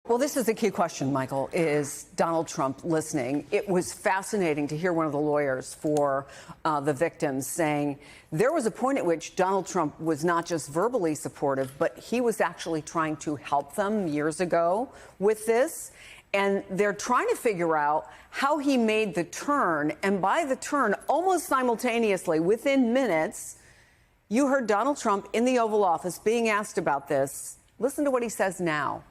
Well, this is the key question, Michael. Is Donald Trump listening? It was fascinating to hear one of the lawyers for the victims saying there was a point at which Donald Trump was not just verbally supportive, but he was actually trying to help them years ago with this. And they're trying to figure out how he made the turn. And by the turn, almost simultaneously, within minutes, you heard Donald Trump in the Oval Office being asked about this. Listen to what he says now.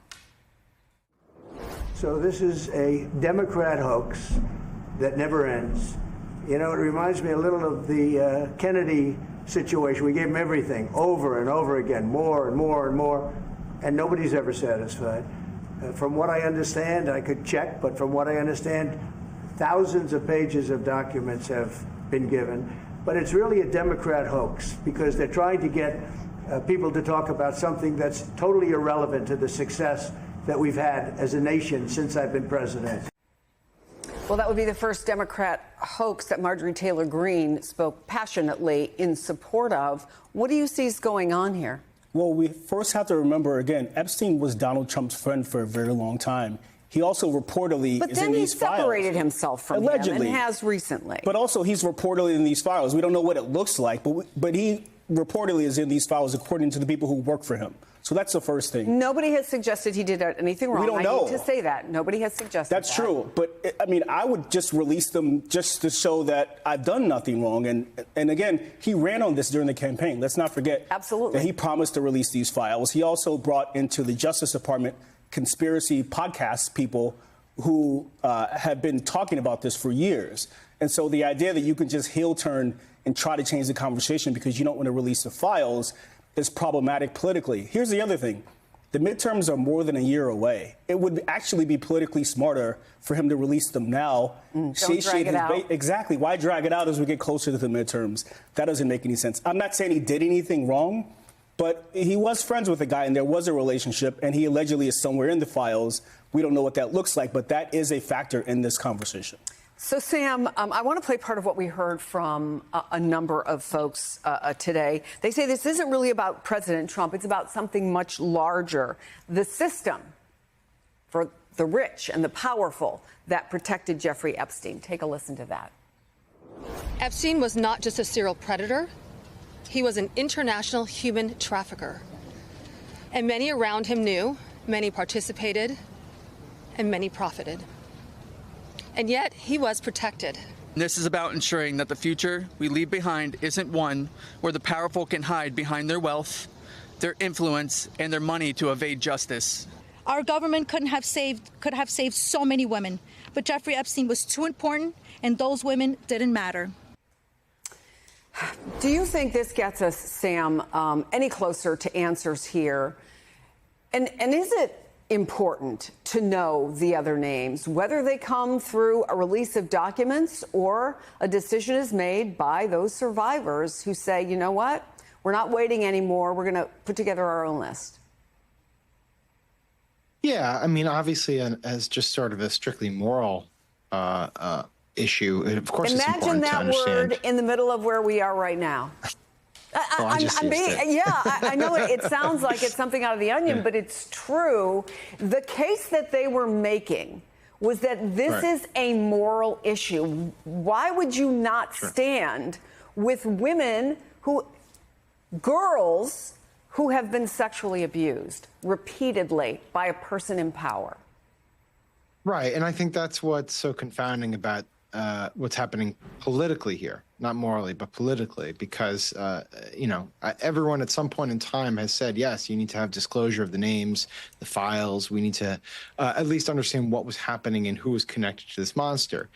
So this is a Democrat hoax that never ends. You know, it reminds me a little of the Kennedy situation. We gave him everything over and over again, more and more and more, and nobody's ever satisfied. From what I understand, I could check, but from what I understand, thousands of pages of documents have been given. But it's really a Democrat hoax because they're trying to get people to talk about something that's totally irrelevant to the success that we've had as a nation since I've been president. Well, that would be the first Democrat hoax that Marjorie Taylor Greene spoke passionately in support of. What do you see is going on here? Well, we first have to remember, again, Epstein was Donald Trump's friend for a very long time. He also reportedly is in these files. But then he separated himself from allegedly, him and has recently. But also he's reportedly in these files. We don't know what it looks like, but he reportedly is in these files according to the people who work for him. So that's the first thing. Nobody has suggested he did anything wrong. We don't know. I need to say that. Nobody has suggested That's true. But, I mean, I would just release them just to show that I've done nothing wrong. And again, he ran on this during the campaign. Let's not forget that he promised to release these files. He also brought into the Justice Department conspiracy podcast people who have been talking about this for years. And so the idea that you can just heel turn and try to change the conversation because you don't want to release the files is problematic politically. Here's the other thing. The midterms are more than a year away. It would actually be politically smarter for him to release them now. Don't drag it out. Exactly. Why drag it out as we get closer to the midterms? That doesn't make any sense. I'm not saying he did anything wrong, but he was friends with the guy and there was a relationship and he allegedly is somewhere in the files. We don't know what that looks like, but that is a factor in this conversation. So, Sam, I want to play part of what we heard from a number of folks today. They say this isn't really about President Trump. It's about something much larger. The system for the rich and the powerful that protected Jeffrey Epstein. Take a listen to that. Epstein was not just a serial predator. He was an international human trafficker. And many around him knew, many participated, and many profited. And yet he was protected. This is about ensuring that the future we leave behind isn't one where the powerful can hide behind their wealth, their influence, and their money to evade justice. Our government could have saved so many women, but Jeffrey Epstein was too important, and those women didn't matter. Do you think this gets us, Sam, any closer to answers here? And is it important to know the other names, whether they come through a release of documents or a decision is made by those survivors who say, you know what, we're not waiting anymore, we're going to put together our own list? Yeah, I mean, obviously, as just sort of a strictly moral issue, of course, it's important to understand. Imagine that word in the middle of where we are right now. I know it sounds like it's something out of The Onion, but it's true. The case that they were making was that this is a moral issue. Why would you not stand with women girls who have been sexually abused repeatedly by a person in power? Right. And I think that's what's so confounding about what's happening politically here, not morally, but politically, because, everyone at some point in time has said, yes, you need to have disclosure of the names, the files. We need to at least understand what was happening and who was connected to this monster.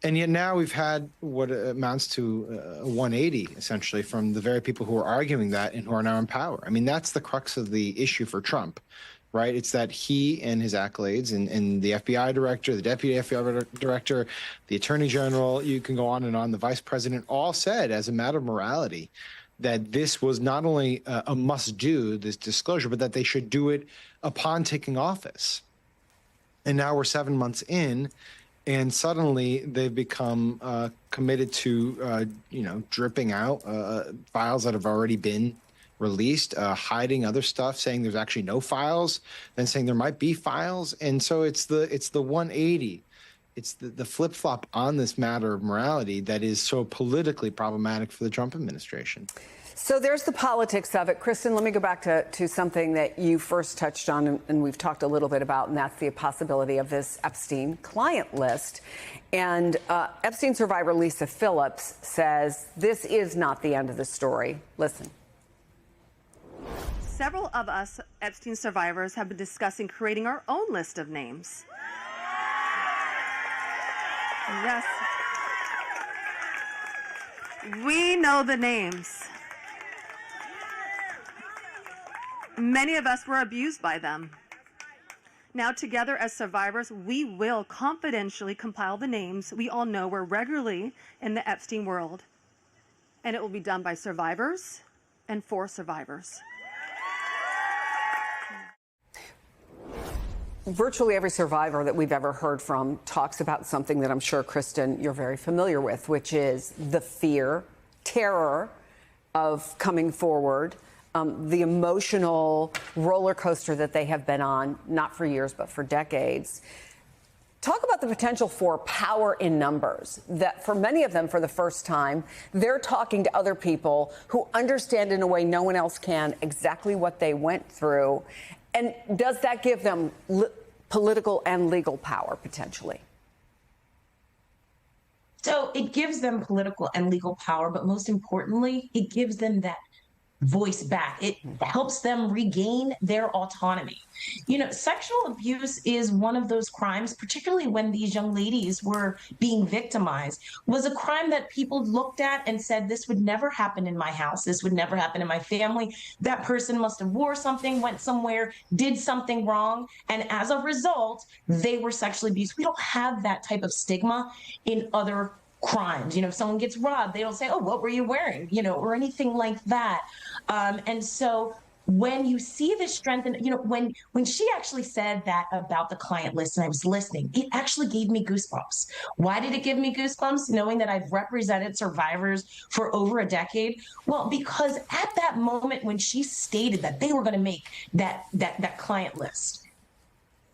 And yet now we've had what amounts to a 180, essentially, from the very people who are arguing that and who are now in power. I mean, that's the crux of the issue for Trump. Right. It's that he and his accolades and the FBI director, the deputy FBI director, the attorney general, you can go on and on, the vice president, all said as a matter of morality that this was not only a must do, this disclosure, but that they should do it upon taking office. And now we're 7 months in and suddenly they've become committed to, dripping out files that have already been released, hiding other stuff, saying there's actually no files, then saying there might be files. And so it's the 180. It's the flip-flop on this matter of morality that is so politically problematic for the Trump administration. So there's the politics of it. Kristen, let me go back to something that you first touched on and we've talked a little bit about, and that's the possibility of this Epstein client list. And Epstein survivor Lisa Phillips says this is not the end of the story. Listen. Several of us Epstein survivors have been discussing creating our own list of names. Yes. We know the names. Many of us were abused by them. Now, together as survivors, we will confidentially compile the names we all know were regularly in the Epstein world. And it will be done by survivors and for survivors. Virtually every survivor that we've ever heard from talks about something that I'm sure, Kristen, you're very familiar with, which is the fear, terror of coming forward, the emotional roller coaster that they have been on, not for years, but for decades. Talk about the potential for power in numbers, that for many of them, for the first time, they're talking to other people who understand in a way no one else can exactly what they went through. And does that give them political and legal power, potentially? So it gives them political and legal power, but most importantly, it gives them that voice back. It helps them regain their autonomy. You know, sexual abuse is one of those crimes, particularly when these young ladies were being victimized, was a crime that people looked at and said, this would never happen in my house. This would never happen in my family. That person must have wore something, went somewhere, did something wrong. And as a result, they were sexually abused. We don't have that type of stigma in other crimes. You know, if someone gets robbed, they don't say, oh, what were you wearing? You know, or anything like that. And so when you see this strength, and, you know, when she actually said that about the client list and I was listening, it actually gave me goosebumps. Why did it give me goosebumps? Knowing that I've represented survivors for over a decade? Well, because at that moment when she stated that they were going to make that client list,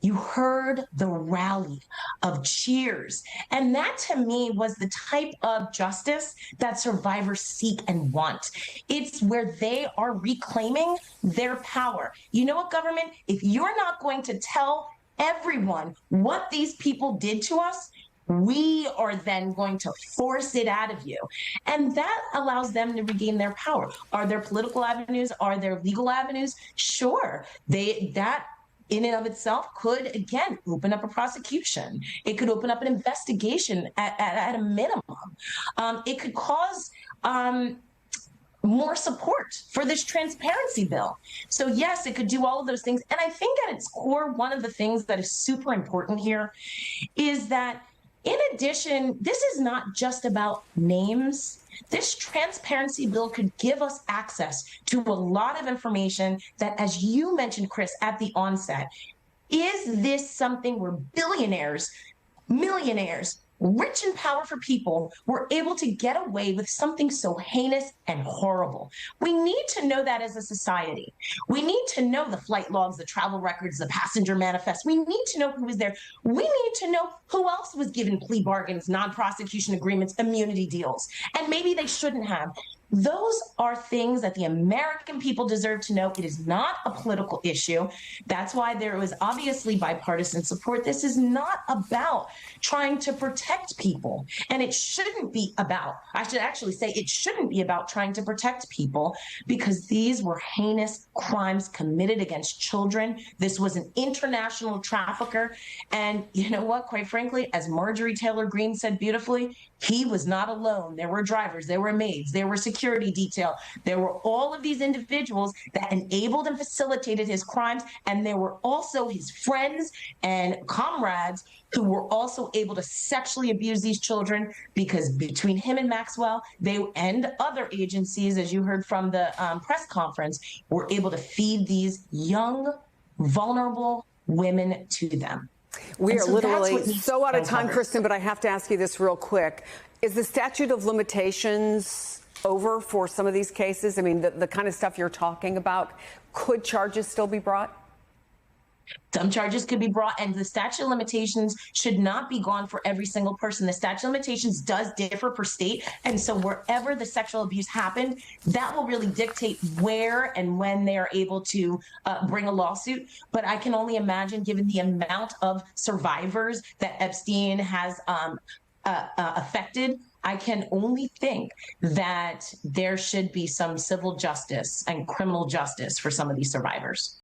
you heard the rally of cheers. And that, to me, was the type of justice that survivors seek and want. It's where they are reclaiming their power. You know what, government? If you're not going to tell everyone what these people did to us, we are then going to force it out of you. And that allows them to regain their power. Are there political avenues? Are there legal avenues? Sure. That in and of itself could, again, open up a prosecution. It could open up an investigation at a minimum. It could cause more support for this transparency bill. So yes, it could do all of those things. And I think at its core, one of the things that is super important here is that, in addition, this is not just about names. This transparency bill could give us access to a lot of information that, as you mentioned, Chris, at the onset, is this something where billionaires, millionaires, rich and powerful people were able to get away with something so heinous and horrible? We need to know that as a society. We need to know the flight logs, the travel records, the passenger manifest. We need to know who was there. We need to know who else was given plea bargains, non-prosecution agreements, immunity deals, and maybe they shouldn't have. Those are things that the American people deserve to know. It is not a political issue. That's why there was obviously bipartisan support. This is not about trying to protect people. And it shouldn't be about, I should actually say, it shouldn't be about trying to protect people, because these were heinous crimes committed against children. This was an international trafficker. And you know what, quite frankly, as Marjorie Taylor Greene said beautifully, he was not alone. There were drivers, there were maids, there were security detail. There were all of these individuals that enabled and facilitated his crimes. And there were also his friends and comrades who were also able to sexually abuse these children, because between him and Maxwell, they and other agencies, as you heard from the press conference, were able to feed these young, vulnerable women to them. We are literally so out of time, Kristen, but I have to ask you this real quick. Is the statute of limitations over for some of these cases? I mean, the kind of stuff you're talking about, could charges still be brought? Some charges could be brought, and the statute of limitations should not be gone for every single person. The statute of limitations does differ per state, and so wherever the sexual abuse happened, that will really dictate where and when they are able to bring a lawsuit. But I can only imagine, given the amount of survivors that Epstein has affected, I can only think that there should be some civil justice and criminal justice for some of these survivors.